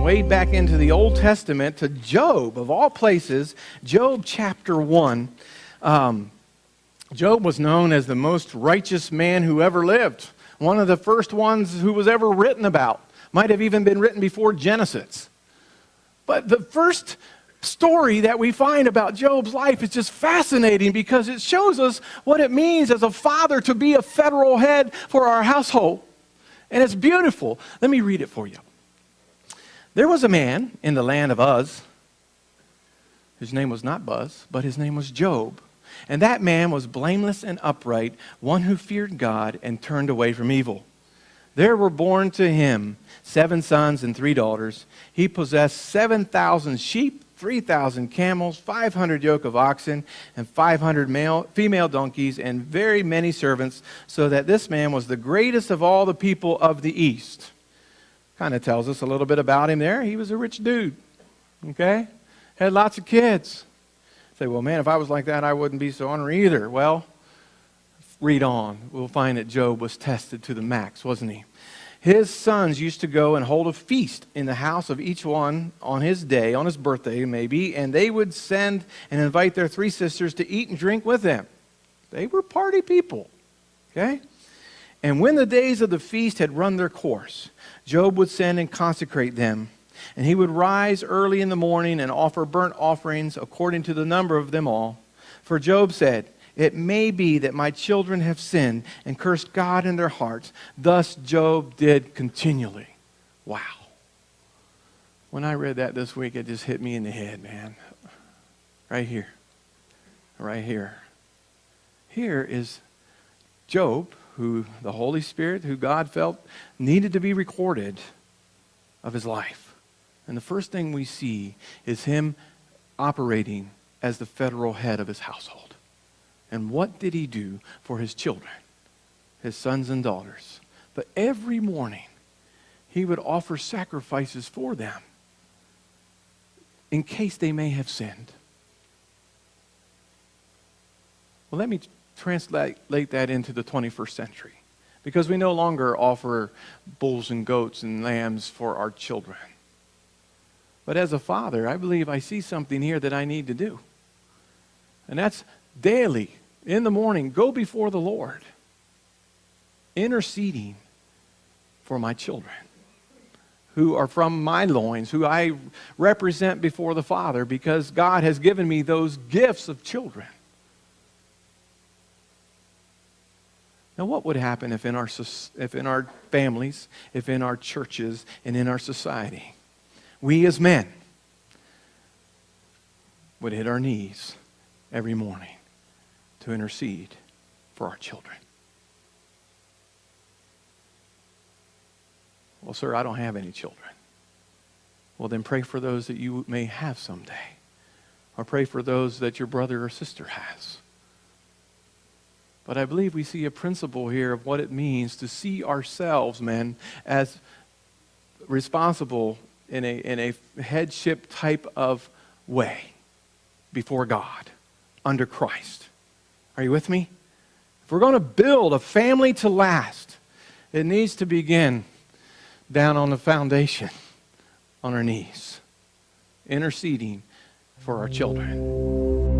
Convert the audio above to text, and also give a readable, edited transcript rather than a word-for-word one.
way back into the Old Testament to Job, of all places, Job chapter 1. Job was known as the most righteous man who ever lived. One of the first ones who was ever written about. Might have even been written before Genesis. But the first story that we find about Job's life is just fascinating because it shows us what it means as a father to be a federal head for our household. And it's beautiful. Let me read it for you. There was a man in the land of Uz. His name was not Buzz, but his name was Job. And that man was blameless and upright, one who feared God and turned away from evil. There were born to him 7 sons and 3 daughters. He possessed 7,000 sheep, 3,000 camels, 500 yoke of oxen, and 500 female donkeys, and very many servants, so that this man was the greatest of all the people of the East. Kind of tells us a little bit about him there. He was a rich dude, okay? Had lots of kids. Say, well, man, if I was like that, I wouldn't be so ornery either. Well, read on. We'll find that Job was tested to the max, wasn't he? His sons used to go and hold a feast in the house of each one on his day, on his birthday maybe, and they would send and invite their 3 sisters to eat and drink with them. They were party people, okay? And when the days of the feast had run their course, Job would send and consecrate them. And he would rise early in the morning and offer burnt offerings according to the number of them all. For Job said, "It may be that my children have sinned and cursed God in their hearts." Thus Job did continually. Wow. When I read that this week, it just hit me in the head, man. Right here. Right here. Here is Job, who the Holy Spirit, who God felt needed to be recorded of his life. And the first thing we see is him operating as the federal head of his household. And what did he do for his children, his sons and daughters? But every morning, he would offer sacrifices for them in case they may have sinned. Well, let me translate that into the 21st century. Because we no longer offer bulls and goats and lambs for our children. But as a father, I believe I see something here that I need to do. And that's daily, in the morning, go before the Lord, interceding for my children, who are from my loins, who I represent before the Father, because God has given me those gifts of children. Now, what would happen if in our families, if in our churches, and in our society, we as men would hit our knees every morning to intercede for our children? Well, sir, I don't have any children. Well, then pray for those that you may have someday. Or pray for those that your brother or sister has. But I believe we see a principle here of what it means to see ourselves, men, as responsible in a headship type of way before God, under Christ. Are you with me? If we're going to build a family to last, it needs to begin down on the foundation, on our knees, interceding for our children.